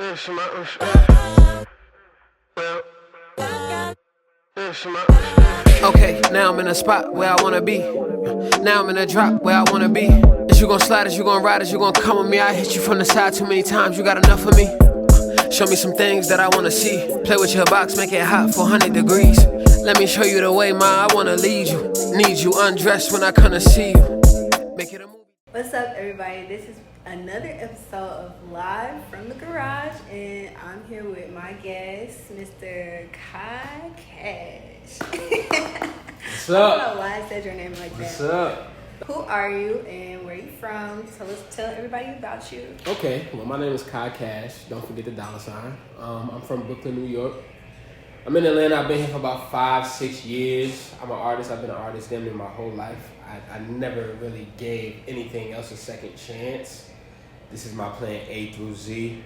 Okay, now I'm in a spot where I wanna be. Now I'm in a drop where I wanna be. Is you gon' slide, is you gon' ride, is you gon' come with me? I hit you from the side too many times, you got enough of me. Show me some things that I wanna see. Play with your box, make it hot for 100 degrees. Let me show you the way, ma, I wanna lead you. Need you undressed when I come to see you. Make it a movie. What's up, everybody? This is another episode of Live from the Garage, and I'm here with my guest, Mr. Kai Cash. What's up? I don't know why I said your name like What's that. up? Who are you and where you from? Tell everybody about you. Okay, well, my name is Kai Cash. Don't forget the $. I'm from Brooklyn, New York. I'm in Atlanta. I've been here for about 5-6 years. I'm an artist. I've been an artist damn near my whole life. I never really gave anything else a second chance. This is my plan A through Z.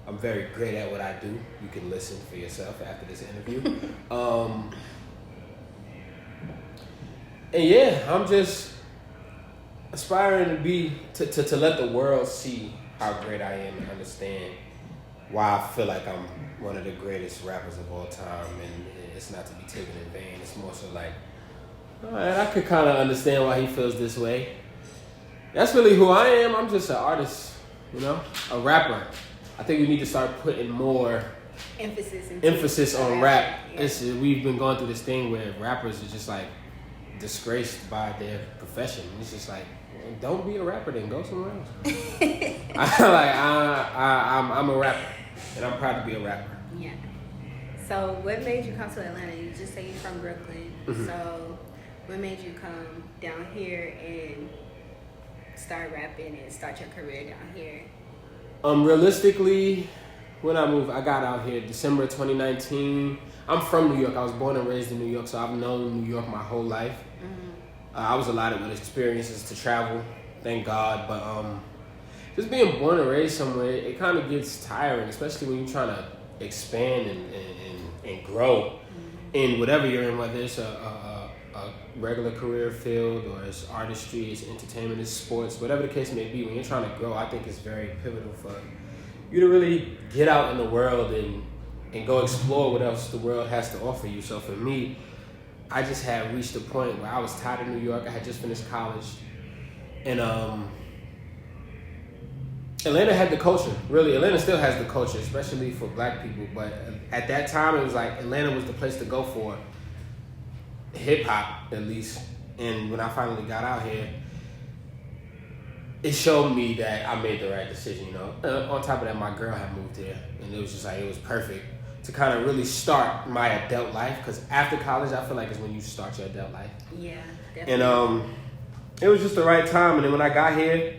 I'm very great at what I do. You can listen for yourself after this interview. And yeah, I'm just aspiring to let the world see how great I am and understand why I feel like I'm one of the greatest rappers of all time, and it's not to be taken in vain. It's more so like, all right, I could kind of understand why he feels this way. That's really who I am. I'm just an artist, a rapper. I think we need to start putting more emphasis on rap. Yeah. We've been going through this thing where rappers are just like disgraced by their profession. It's just like, don't be a rapper, then go somewhere else. I'm a rapper, and I'm proud to be a rapper. Yeah. So what made you come to Atlanta? You just say you're from Brooklyn. Mm-hmm. So what made you come down here and start rapping and start your career down here? Realistically, when I moved, I got out here December 2019. I'm from New York. I was born and raised in New York, so I've known New York my whole life. Mm-hmm. I was allotted with experiences to travel, thank God. But just being born and raised somewhere, it kind of gets tiring, especially when you're trying to expand and grow in whatever you're in, whether it's a regular career field or it's artistry, it's entertainment, it's sports, whatever the case may be. When you're trying to grow, I think it's very pivotal for you to really get out in the world and go explore what else the world has to offer you. So for me, I just had reached a point where I was tired of New York. I had just finished college, and Atlanta had the culture. Really, Atlanta still has the culture, especially for black people. But at that time, it was like Atlanta was the place to go for hip hop, at least. And when I finally got out here, it showed me that I made the right decision. On top of that, my girl had moved here, and it was just like it was perfect to kind of really start my adult life. Because after college, I feel like is when you start your adult life. Yeah, definitely. And it was just the right time. And then when I got here,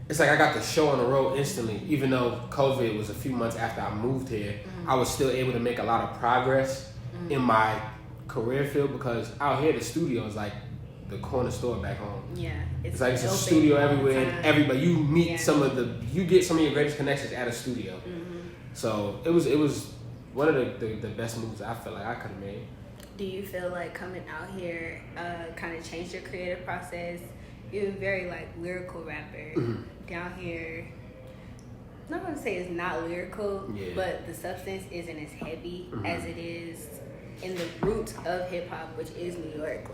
it's like I got the show on the road instantly. Even though COVID was a few months after I moved here, I was still able to make a lot of progress in my career field, because out here the studio is like the corner store back home. Yeah, it's like it's a studio everywhere, and everybody you meet you get some of your greatest connections at a studio. So it was one of the best moves I feel like I could have made. Do you feel like coming out here kind of changed your creative process? You're a very lyrical rapper. Down here, I'm not gonna say it's not lyrical, but the substance isn't as heavy as it is in the roots of hip hop, which is New York.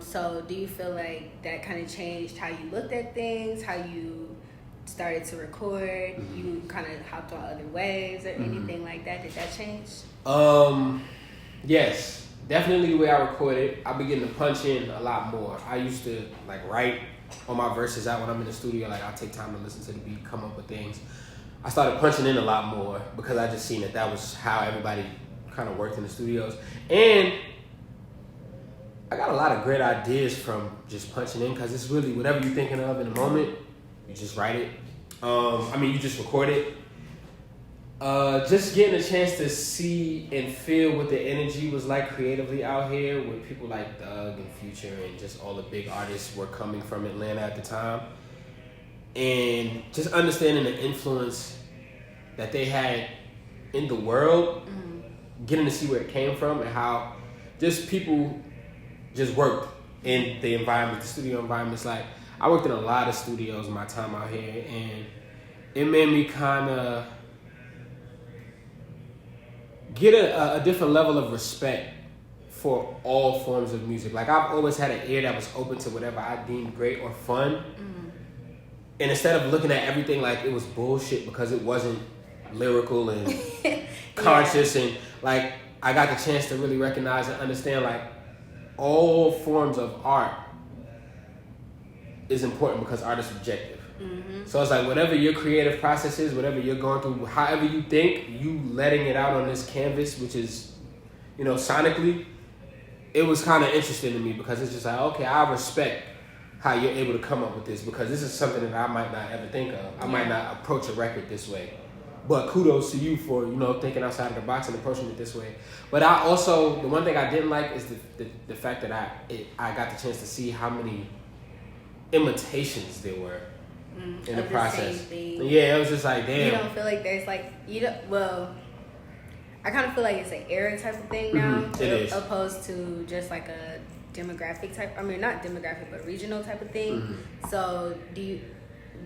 So do you feel like that kind of changed how you looked at things, how you started to record? You kind of hopped on other waves or anything like that? Did that change? Yes, definitely the way I recorded. I began to punch in a lot more. I used to write on my verses out when I'm in the studio. I'll take time to listen to the beat, come up with things. I started punching in a lot more because I just seen that was how everybody kind of worked in the studios. And I got a lot of great ideas from just punching in, because it's really whatever you're thinking of in the moment, you just write it. You just record it. Just getting a chance to see and feel what the energy was like creatively out here, with people like Thug and Future and just all the big artists were coming from Atlanta at the time. And just understanding the influence that they had in the world, getting to see where it came from and how just people just worked in the environment, the studio environments. I worked in a lot of studios in my time out here, and it made me kind of get a different level of respect for all forms of music. Like, I've always had an ear that was open to whatever I deemed great or fun. And instead of looking at everything like it was bullshit because it wasn't lyrical and conscious, and like, I got the chance to really recognize and understand like all forms of art is important because art is subjective. So it's like whatever your creative process is, whatever you're going through, however you think, you letting it out on this canvas, which is, you know, sonically, it was kind of interesting to me because it's just like, okay, I respect how you're able to come up with this because this is something that I might not ever think of. I might not approach a record this way. But kudos to you for, you know, thinking outside of the box and approaching it this way. But I also, the one thing I didn't like is the fact that I got the chance to see how many imitations there were in the process. Same thing. Yeah, it was just like, damn. You don't feel like there's like, I kind of feel like it's an era type of thing now, It is. opposed to just like a demographic type. I mean, not demographic, but regional type of thing. So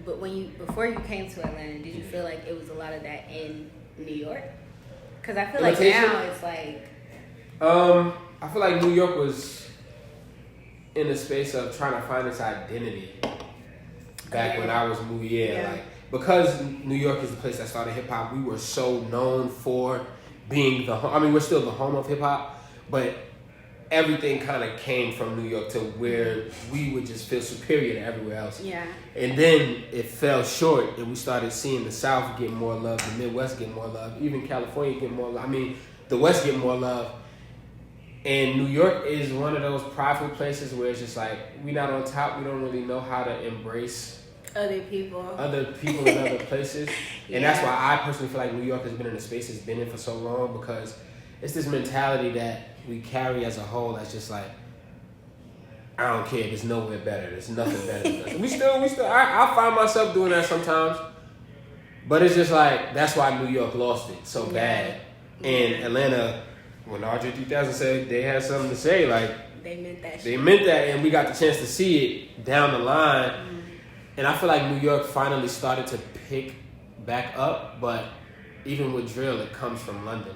before you came to Atlanta, did you feel like it was a lot of that in New York? Because I feel like Imitation? now it's like, I feel like New York was in the space of trying to find its identity back when I was moving. Like, because New York is the place that started hip hop, we were so known for being we're still the home of hip hop, but everything kind of came from New York to where we would just feel superior to everywhere else. yeah. And then it fell short, and we started seeing the South get more love, the Midwest get more love, even California get more love. I mean, the West get more love. And New York is one of those prideful places where it's just like, we not on top, we don't really know how to embrace Other people in other places. And that's why I personally feel like New York has been in the space it's been in for so long, because it's this mentality that we carry as a whole that's just like, I don't care, there's nowhere better, there's nothing better than us. I find myself doing that sometimes, but it's just like, that's why New York lost it so bad. And Atlanta, when RJ 3000 said they had something to say, like, they meant that shit. They meant that, and we got the chance to see it down the line. And I feel like New York finally started to pick back up, but even with drill, it comes from London.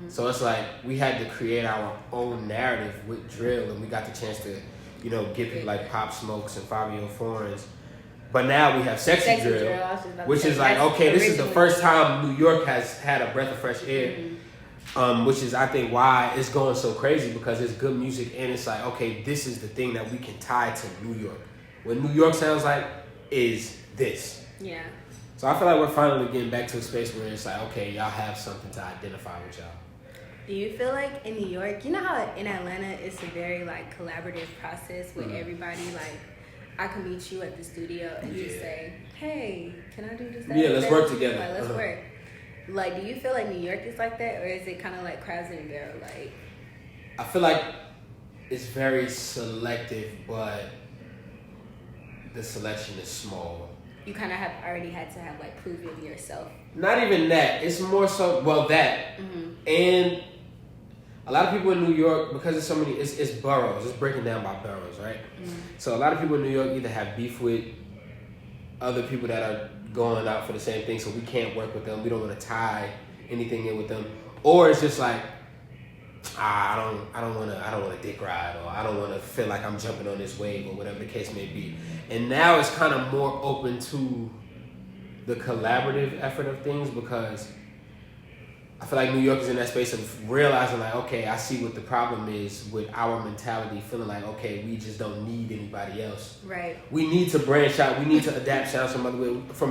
So it's like we had to create our own narrative with drill, and we got the chance to, you know, get people like Pop Smokes and Fabio Foreigns. But now we have Sexy Drill, which is like, okay, this is the first time New York has had a breath of fresh air. Which is, I think, why it's going so crazy, because it's good music, and it's like, okay, this is the thing that we can tie to New York. What New York sounds like is this. Yeah. So I feel like we're finally getting back to a space where it's like, okay, y'all have something to identify with y'all. Do you feel like in New York, you know how in Atlanta it's a very like collaborative process with everybody, like I can meet you at the studio and just say, hey, can I do this? Yeah, let's work together. Like, let's work. Like, do you feel like New York is like that, or is it kind of like Krabs in a Barrel? Like, I feel like it's very selective, but the selection is small. you kind of have already had to have like proven yourself. Not even that. It's more so, well, that. And a lot of people in New York, because it's so many, it's boroughs. It's breaking down by boroughs, right? So a lot of people in New York either have beef with other people that are going out for the same thing, so we can't work with them. We don't want to tie anything in with them, or it's just like, I don't want to dick ride, or I don't want to feel like I'm jumping on this wave, or whatever the case may be. And now it's kind of more open to the collaborative effort of things, because I feel like New York is in that space of realizing like, okay, I see what the problem is with our mentality, feeling like, okay, we just don't need anybody else. Right. We need to branch out. We need to adapt sounds from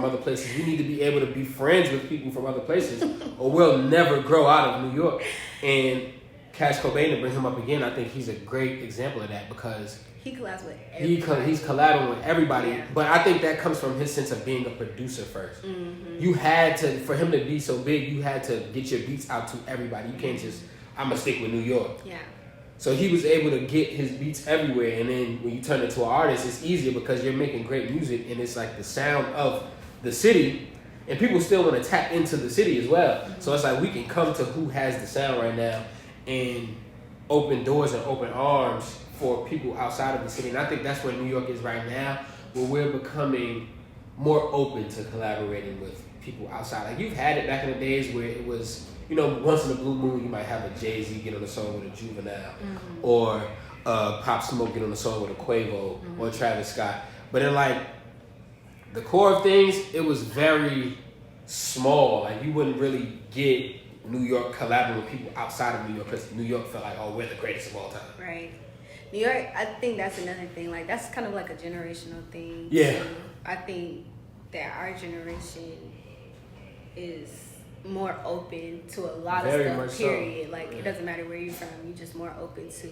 other places. We need to be able to be friends with people from other places, or we'll never grow out of New York. And Cash Cobain, to bring him up again, I think he's a great example of that, because he collabs with everybody. he's collabing with everybody. Yeah. But I think that comes from his sense of being a producer first. You had to, for him to be so big, you had to get your beats out to everybody. You can't just, I'm going to stick with New York. Yeah. So he was able to get his beats everywhere. And then when you turn it to an artist, it's easier because you're making great music, and it's like the sound of the city. And people still want to tap into the city as well. So it's like we can come to who has the sound right now and open doors and open arms for people outside of the city. And I think that's where New York is right now, where we're becoming more open to collaborating with people outside. Like, you've had it back in the days where it was you know, once in a blue moon, you might have a Jay-Z get on the song with a Juvenile, or Pop Smoke get on the song with a Quavo, or Travis Scott. But in like the core of things, it was very small. Like you wouldn't really get New York collabing with people outside of New York because New York felt like, oh, we're the greatest of all time. Right. New York, I think that's another thing. Like that's kind of like a generational thing. Yeah. too. I think that our generation is more open to a lot Very of much stuff. so. Period. Like it doesn't matter where you're from. You're just more open to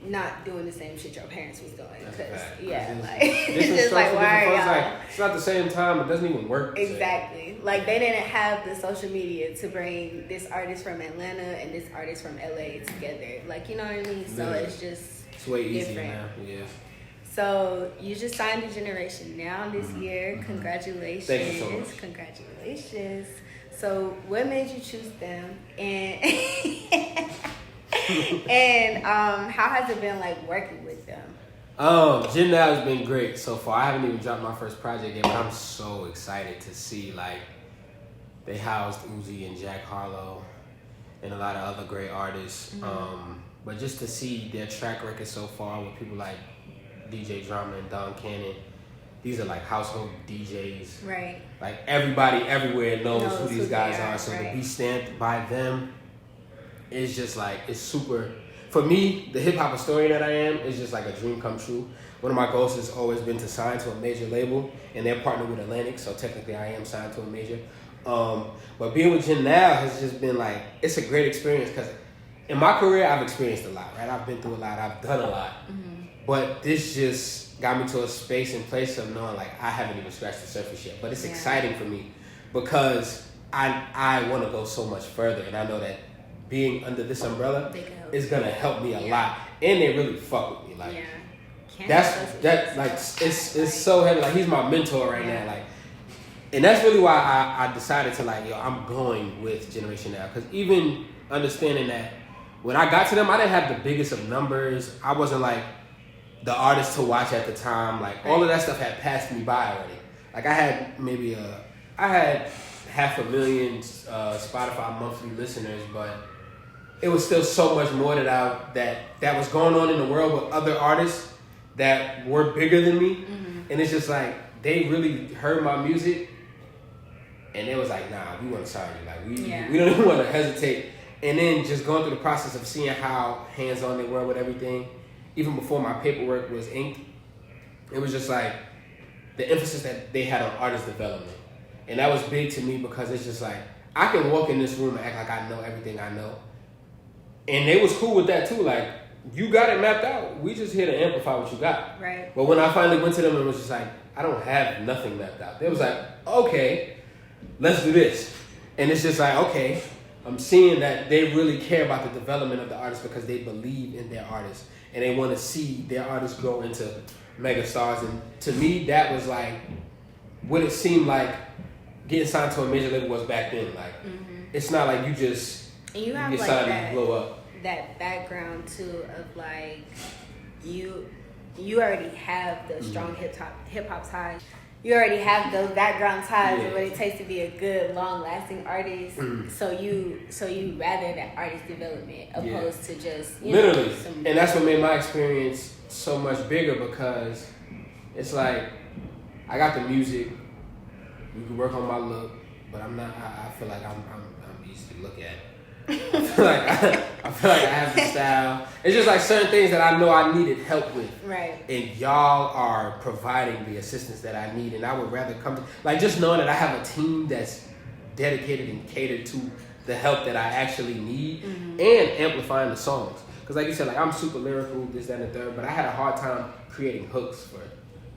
not doing the same shit your parents was doing. That's a Cause fact. yeah, It's like different it's just strokes like for why different are folks. y'all? Like, it's not the same time. It doesn't even work. the same. Exactly. Like they didn't have the social media to bring this artist from Atlanta and this artist from LA together. Like you know what I mean? So Yeah. it's just It's way easier different. now. Yeah. So you just signed a Generation Now this year. Congratulations. Thank you so much. Congratulations. So what made you choose them? And and how has it been like working with them? Gen Now has been great so far. I haven't even dropped my first project yet, but I'm so excited to see like they housed Uzi and Jack Harlow and a lot of other great artists. But just to see their track record so far with people like DJ Drama and Don Cannon, these are like household DJs. Right. Like everybody everywhere knows who Knows these who guys they are, are. So right. to be stamped by them is just like, it's super. For me, the hip hop historian that I am is just like a dream come true. One of my goals has always been to sign to a major label, and they're partnered with Atlantic, so technically I am signed to a major. But being with Gen Now has just been like, it's a great experience because in my career I've experienced a lot, right? I've been through a lot, I've done a lot. But this just got me to a space and place of knowing like I haven't even scratched the surface yet. But it's Yeah. exciting for me because I want to go so much further, and I know that being under this umbrella They can help is gonna help me a Yeah. lot, and they really fuck with me. Like Yeah. Can't that's associate that like yourself. it's so heavy. Like he's my mentor right Yeah. now. Like, and that's really why I decided to like, yo, I'm going with Generation Now, because even understanding that when I got to them, I didn't have the biggest of numbers. I wasn't like the artist to watch at the time. Like all of that stuff had passed me by already. Like I had maybe I had 500,000 Spotify monthly listeners, but it was still so much more that was going on in the world with other artists that were bigger than me. And it's just like they really heard my music and they was like, nah, we want to sign you. Like we don't even want to hesitate. And then just going through the process of seeing how hands-on they were with everything, even before my paperwork was inked, it was just like the emphasis that they had on artist development. And that was big to me because it's just like, I can walk in this room and act like I know everything I know. And they was cool with that too. Like, you got it mapped out. We just here to amplify what you got. Right. But when I finally went to them and was just like, I don't have nothing mapped out. They was like, okay, let's do this. And it's just like, okay, I'm seeing that they really care about the development of the artist because they believe in their artists. And they want to see their artists grow into mega stars. And to me, that was like what it seemed like getting signed to a major label was back then. Like, it's not like you just And you have get like signed that, and blow up. that background too of like you already have the strong hip hop ties. You already have those background ties of what it takes to be a good, long lasting artist. So you rather that artist development opposed to just literally. Some, And that's what made my experience so much bigger because it's like I got the music. We can work on my look, but I'm not. I feel like I'm easy to look at. I feel like I have the style. It's just like certain things that I know I needed help with. right. And y'all are providing the assistance that I need. And I would rather come to, like, just knowing that I have a team that's dedicated and catered to the help that I actually need and amplifying the songs. Because like you said, like I'm super lyrical, this, that, and the third, but I had a hard time creating hooks for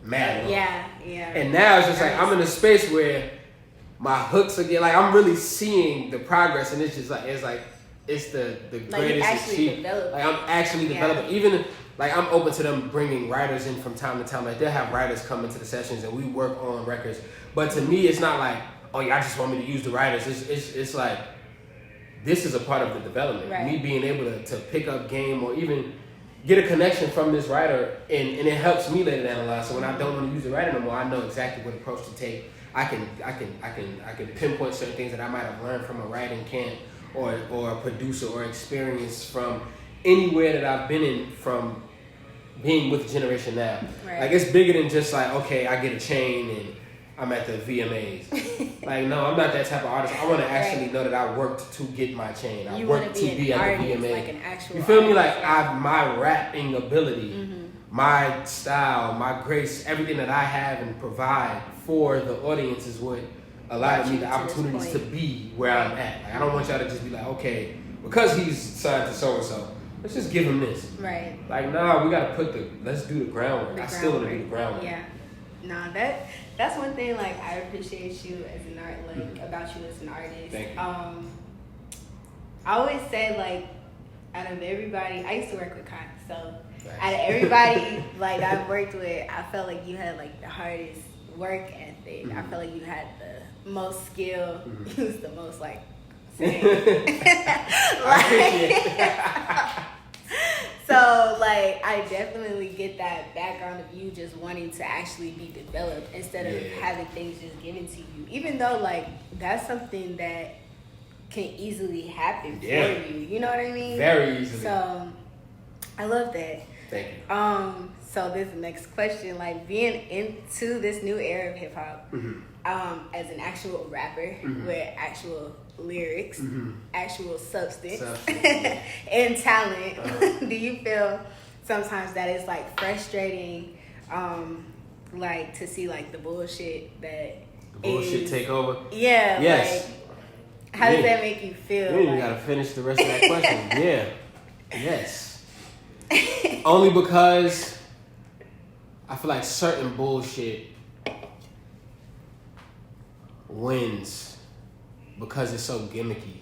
mad long. Yeah. And now it's just like I'm in a space where my hooks again, like I'm really seeing the progress, and it's just like it's the greatest achievement. Like I'm actually developing. Even like I'm open to them bringing writers in from time to time. Like they'll have writers come into the sessions and we work on records. But to me, it's not like, oh yeah, I just want me to use the writers. It's like this is a part of the development. Right. Me being able to pick up game or even get a connection from this writer, and it helps me later down the line. So when I don't want to use the writer no more, I know exactly what approach to take. I can pinpoint certain things that I might have learned from a writing camp or a producer or experience from anywhere that I've been in from being with Generation Now. Right. Like, it's bigger than just like, okay, I get a chain and I'm at the VMAs. Like, no, I'm not that type of artist. I want to actually know that I worked to get my chain. I worked to be at the VMA. Like an actual you feel me? artist, Like, my rapping ability, my style, my grace, everything that I have and provide for the audience is what allowed me the opportunities to be where I'm at. Like, I don't want y'all to just be like, okay, because he's signed to so-and-so, let's just give him this. Right. Like, nah, we got to let's do the groundwork. I still want to do the groundwork. Yeah. Nah, that's one thing, like, I appreciate you as an about you as an artist. Thank you. I always say, like, out of everybody, I used to work with Kai, so out of everybody, like, I've worked with, I felt like you had, like, the hardest work ethic. I felt like you had the most skill. You was the most, like, so, like, I definitely get that background of you just wanting to actually be developed instead of having things just given to you. Even though, like, that's something that can easily happen for you. You know what I mean? Very easily. So, I love that. Thank you. So this next question, like, being into this new era of hip hop, as an actual rapper with actual lyrics, actual substance. And talent, do you feel sometimes that it's, like, frustrating, like, to see, like, the bullshit that take over? Yeah. Yes. Like, how does that make you feel? You ain't gotta finish the rest of that question. Yeah. Yes. Only because I feel like certain bullshit wins because it's so gimmicky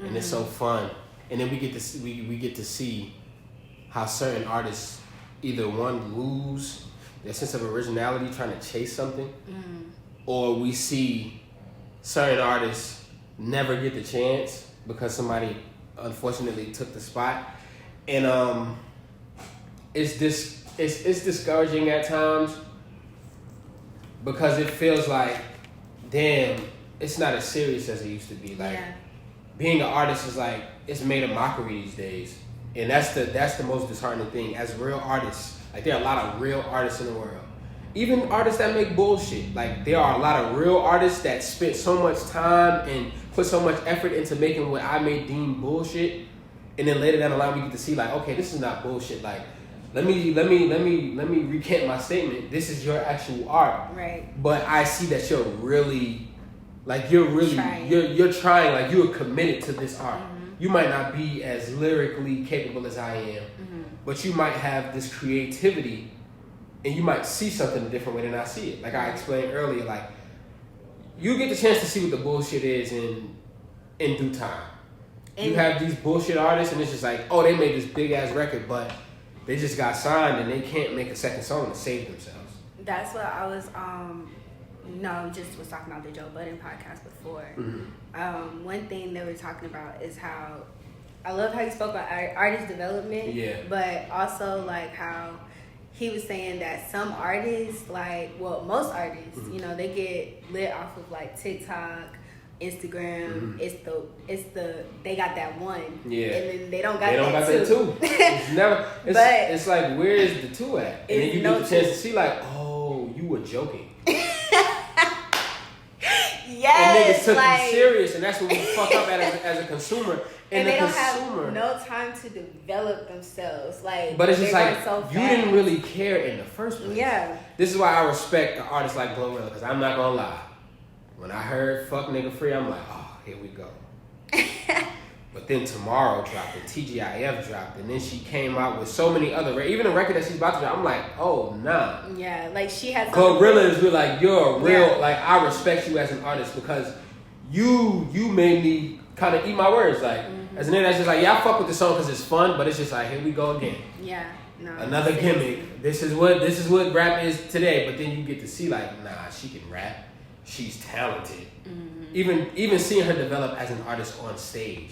and it's so fun, and then we get to see how certain artists either lose their sense of originality trying to chase something, or we see certain artists never get the chance because somebody unfortunately took the spot, and it's discouraging at times because it feels like, damn, it's not as serious as it used to be. Like, being an artist is like, it's made a mockery these days, and that's the most disheartening thing. As real artists, like, there are a lot of real artists in the world, even artists that make bullshit. Like, there are a lot of real artists that spent so much time and put so much effort into making what I may deem bullshit, and then later down the line we get to see, like, okay, this is not bullshit. Like, let me recant my statement. This is your actual art. Right. But I see that you're really trying. You're trying, like, you're committed to this art. You might not be as lyrically capable as I am, but you might have this creativity, and you might see something a different way than I see it. Like I explained earlier, like, you get the chance to see what the bullshit is in due time. And you have these bullshit artists, and it's just like, oh, they made this big ass record, but they just got signed and they can't make a second song to save themselves. That's what I was just was talking about the Joe Budden podcast before. One thing they were talking about is how I love how you spoke about artist development, but also, like, how he was saying that some artists, like, well, most artists, you know, they get lit off of, like, TikTok, Instagram. It's the they got that one, and then they don't got that two. It's never. It's like, where is the two at? And then you get the chance to see, like, oh, you were joking. And niggas took you serious, and that's what we fuck up as a consumer. And they don't have no time to develop themselves. Like, but it's just like, so you didn't really care in the first place. Yeah. This is why I respect an artist like Glorilla, because I'm not gonna lie. When I heard Fuck Nigga Free, I'm like, oh, here we go. But then Tomorrow dropped, and TGIF dropped, and then she came out with so many other, even the record that she's about to drop, I'm like, oh, nah. Yeah, like, she has... Glorilla is really like, you're a real, like, I respect you as an artist because you made me kind of eat my words. Like, as an nigga that's just like, yeah, I fuck with the song because it's fun, but it's just like, here we go again. Yeah, no. Another gimmick. This is what rap is today, but then you get to see, like, nah, she can rap. She's talented. Even seeing her develop as an artist on stage.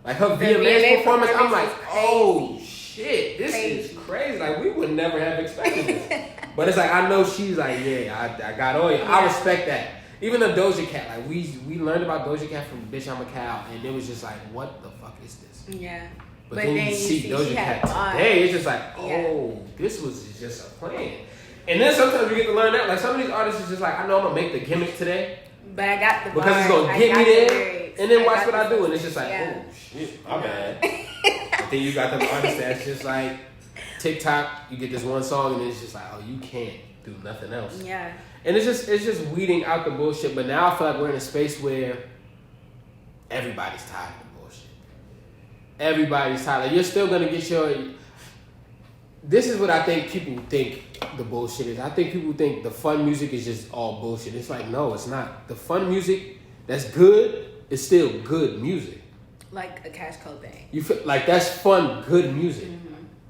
Like, her VMA performance, I'm like, oh shit, this is crazy. Like, we would never have expected this. But it's like, I know she's like, yeah, I got all you. I respect that. Even the Doja Cat, like we learned about Doja Cat from Bitch I'm a Cow, and it was just like, what the fuck is this? Yeah. But then you see Doja Cat today, it's just like, oh, this was just a plan. And then sometimes we get to learn that, like some of these artists is just like, I know I'm gonna make the gimmick today, but I got the because it's gonna get me there, and then watch what I do, and it's just like, oh shit, my bad. But then you got them artists that's just like TikTok, you get this one song, and it's just like, oh, you can't do nothing else. Yeah. And it's just weeding out the bullshit. But now I feel like we're in a space where everybody's tired of the bullshit. Everybody's tired. Like, you're still gonna get your. This is what I think people think the bullshit is. I think people think the fun music is just all bullshit. It's like, no, it's not. The fun music that's good is still good music. Like a Cash Cobain. You feel like that's fun, good music. Mm-hmm.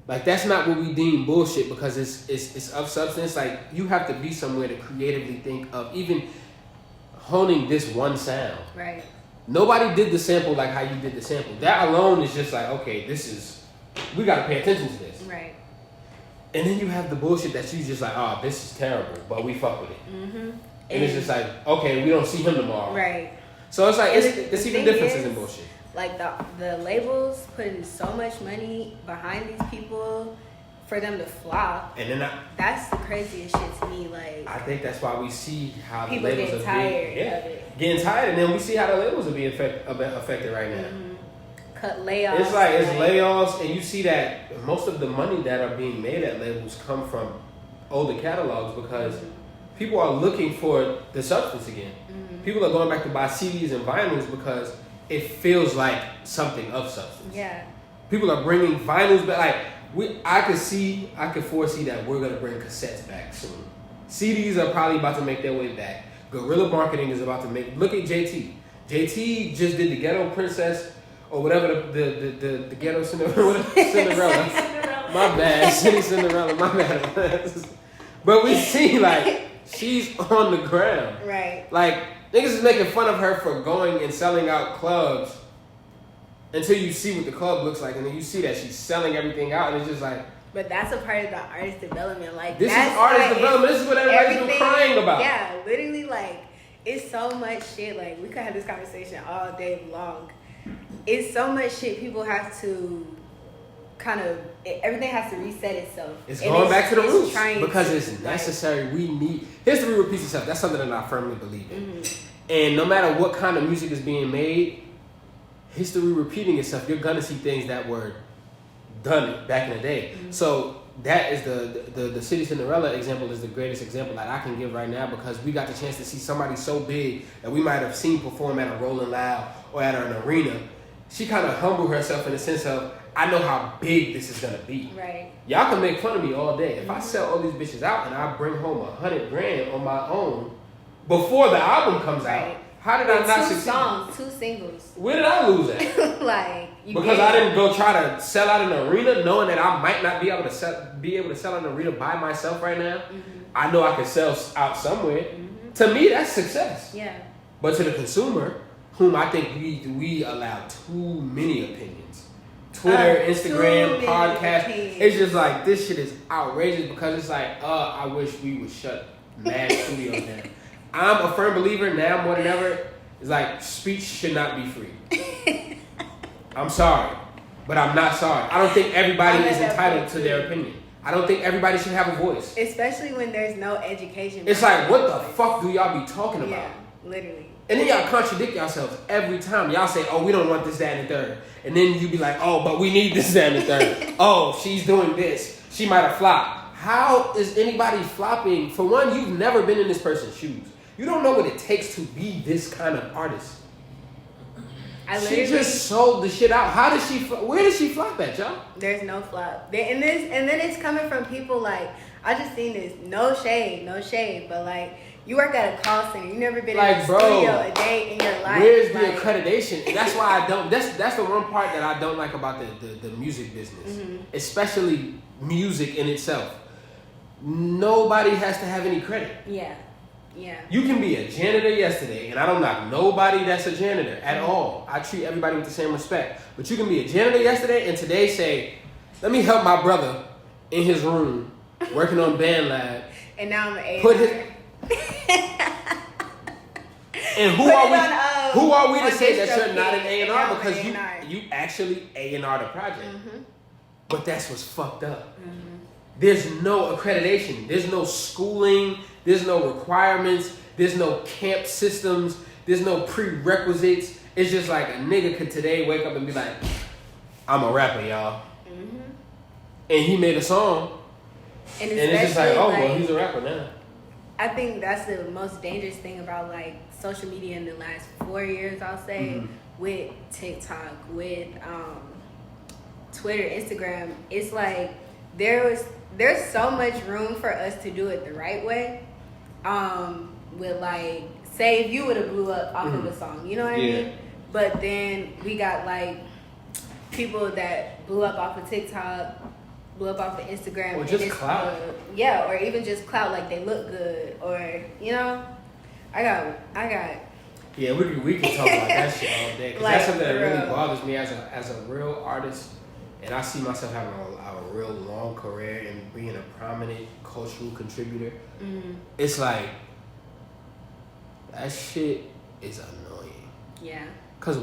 Like, that's not what we deem bullshit, because it's of substance. Like, you have to be somewhere to creatively think of even honing this one sound. Right. Nobody did the sample like how you did the sample. That alone is just like, okay, we got to pay attention to this. Right. And then you have the bullshit that you just like, oh, this is terrible, but we fuck with it. Mm-hmm. And it's just like, okay, we don't see him tomorrow. Right. So it's like, it's even differences in bullshit. Like the labels putting so much money behind these people for them to flop. And then that's the craziest shit to me. Like, I think that's why we see how people the labels getting are tired being, of it. Getting tired, and then we see how the labels are being affected right now. Mm-hmm. Cut layoffs. It's like it's layoffs, and you see that most of the money that are being made at labels come from older catalogs, because people are looking for the substance again. Mm-hmm. People are going back to buy CDs and vinyls because it feels like something of substance. Yeah. People are bringing vinyls back. Like I could foresee that we're gonna bring cassettes back soon. CDs are probably about to make their way back. Guerrilla marketing is about to make. Look at JT. JT just did the Ghetto Princess or whatever the Ghetto Cinderella. My bad, City Cinderella. My bad. But we see like she's on the ground. Right. Like, niggas is making fun of her for going and selling out clubs until you see what the club looks like, and then you see that she's selling everything out, and it's just like. But that's a part of the artist development. Like, this is artist development. This is what everybody's been crying about. Yeah, literally, like, it's so much shit. Like, we could have this conversation all day long. It's so much shit people have to everything has to reset itself. It's going back to the roots because it's necessary. We need history repeats itself. That's something that I firmly believe in. Mm-hmm. And no matter what kind of music is being made, history repeating itself. You're gonna see things that were done back in the day. Mm-hmm. So that is the City Cinderella example is the greatest example that I can give right now, because we got the chance to see somebody so big that we might have seen perform at a Rolling Loud or at an arena. She kind of humbled herself in the sense of, I know how big this is gonna be. Right. Y'all can make fun of me all day. If I sell all these bitches out and I bring home $100,000 on my own before the album comes out, how did I not succeed? 2 songs, 2 singles. Where did I lose at? Because I didn't go try to sell out an arena, knowing that I might not be able to sell an arena by myself right now. Mm-hmm. I know I can sell out somewhere. Mm-hmm. To me, that's success. Yeah. But to the consumer, whom I think we allow too many opinions. Twitter, Instagram, podcast. It's just like, this shit is outrageous, because it's like, I wish we would shut mad studios down. I'm a firm believer now more than ever. It's like, speech should not be free. I'm sorry, but I'm not sorry. I don't think everybody is entitled to their opinion. I don't think everybody should have a voice. Especially when there's no education. It's like, what the fuck do y'all be talking about? Yeah, literally. And then y'all contradict yourselves every time. Y'all say, oh, we don't want this, that, and the third. And then you be like, oh, but we need this, that, and the third. Oh, she's doing this. She might have flopped. How is anybody flopping? For one, you've never been in this person's shoes. You don't know what it takes to be this kind of artist. She just sold the shit out. How did she? Where did she flop at, y'all? There's no flop. And then it's coming from people like, I just seen this. No shade, but like, you work at a call center. You never been in a studio a day in your life. Where's the accreditation? That's why I don't. That's the one part that I don't like about the music business, especially music in itself. Nobody has to have any credit. Yeah. Yeah. You can be a janitor yesterday, and I don't knock nobody that's a janitor at all. I treat everybody with the same respect. But you can be a janitor yesterday and today say, let me help my brother in his room working on BandLab. And now I'm an A&R. And who Put are it we? on, Who are we to on say that DistroKid you're not an A&R and because I'm you an A&R. you actually A&R the project? But that's what's fucked up. Mm-hmm. There's no accreditation. There's no schooling. There's no requirements. There's no camp systems. There's no prerequisites. It's just like a nigga could today wake up and be like, I'm a rapper, y'all. And he made a song. And it's just like, oh, well, he's a rapper now. I think that's the most dangerous thing about like social media in the last 4 years, I'll say, with TikTok, with Twitter, Instagram. It's like there's so much room for us to do it the right way. With like, say if you would have blew up off of a song, you know what I mean? But then we got like people that blew up off of TikTok, blew up off of Instagram, or just clout. Yeah, or even just clout, like they look good, or you know, I got. Yeah, we can talk about that shit all day. Cause like, that's something that really bothers me as a real artist, and I see myself having a real long career and being a prominent cultural contributor. It's like that shit is annoying. Yeah. Cause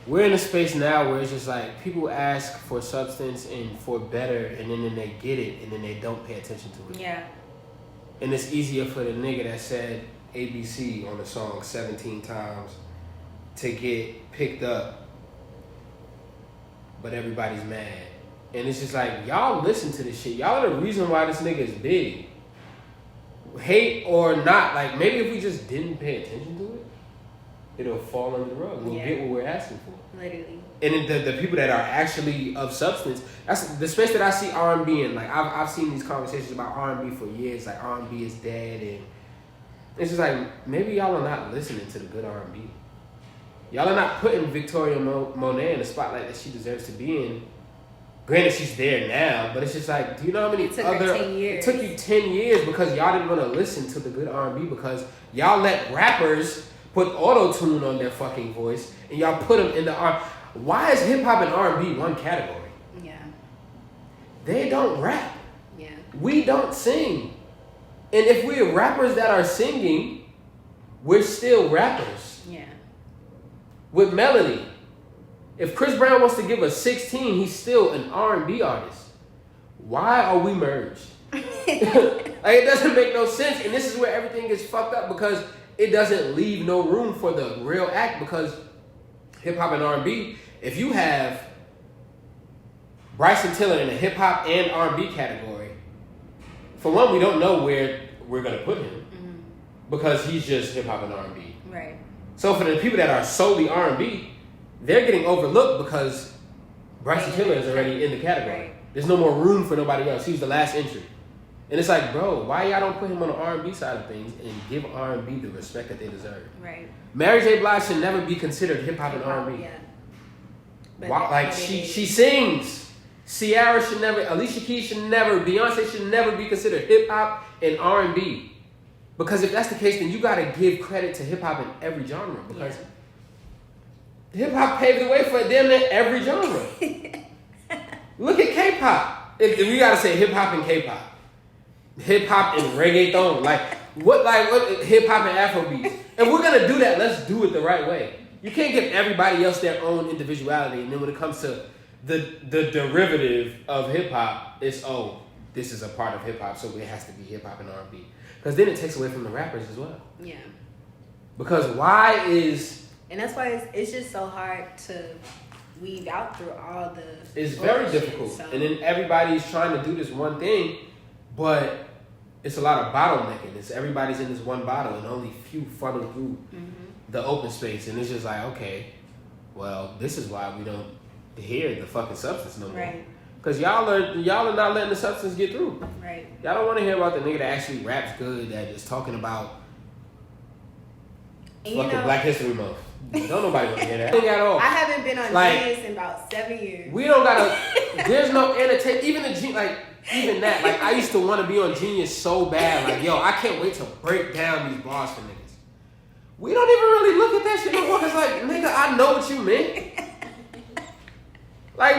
we're in a space now where it's just like people ask for substance and for better, and then they get it, and then they don't pay attention to it. Yeah. And it's easier for the nigga that said ABC on the song 17 times to get picked up, but everybody's mad. And it's just like, y'all listen to this shit. Y'all are the reason why this nigga is big. Hate or not, like maybe if we just didn't pay attention to it, it'll fall under the rug. We'll get what we're asking for. Literally. And then the people that are actually of substance, that's the space that I see R&B in. Like I've seen these conversations about R&B for years. Like R&B is dead, and it's just like maybe y'all are not listening to the good R&B. Y'all are not putting Victoria Monet in the spotlight that she deserves to be in. Granted, she's there now, but it's just like, do you know how many It took her 10 years. It took you 10 years because y'all didn't want to listen to the good R&B because y'all let rappers put auto-tune on their fucking voice and y'all put them in the R. Why is hip-hop and R&B one category? Yeah. They don't rap. Yeah. We don't sing. And if we're rappers that are singing, we're still rappers. Yeah. With melody. If Chris Brown wants to give us 16, he's still an R&B artist. Why are we merged? Like, it doesn't make no sense. And this is where everything gets fucked up because it doesn't leave no room for the real act because hip-hop and R&B, if you have Bryson Tiller in the hip-hop and R&B category, for one, we don't know where we're going to put him because he's just hip-hop and R&B. Right. So for the people that are solely R&B, they're getting overlooked because Bryson Tiller is already in the category. Right. There's no more room for nobody else. He was the last entry. And it's like, bro, why y'all don't put him on the R&B side of things and give R&B the respect that they deserve? Right. Mary J. Blige should never be considered hip-hop and R&B. Yeah. Why, like, she sings. Ciara should never, Alicia Keys should never, Beyonce should never be considered hip-hop and R&B. Because if that's the case, then you got to give credit to hip-hop in every genre. Because hip-hop paved the way for damn near every genre. Look at K-pop. If we got to say hip-hop and K-pop. Hip-hop and reggaeton. Like what hip-hop and Afrobeats. If we're going to do that, let's do it the right way. You can't give everybody else their own individuality. And then when it comes to the derivative of hip-hop, it's, this is a part of hip-hop, so it has to be hip-hop and R&B. Because then it takes away from the rappers as well. Yeah. Because why is... And that's why it's just so hard to weed out through all the... It's very bullshit, difficult. so. And then everybody's trying to do this one thing, but it's a lot of bottlenecking. Everybody's in this one bottle, and only few funnel through the open space. And it's just like, okay, well, this is why we don't hear the fucking substance no more. Right. Because y'all are not letting the substance get through. Right. Y'all don't want to hear about the nigga that actually raps good, that is talking about fucking Black History Month. Don't nobody want to hear that. At all. I haven't been on Like, Genius in about 7 years. We don't gotta. There's no entertainment. Even that. Like, I used to want to be on Genius so bad. Like, yo, I can't wait to break down these bars for niggas. We don't even really look at that shit no more. Cause like, nigga, I know what you meant. Like.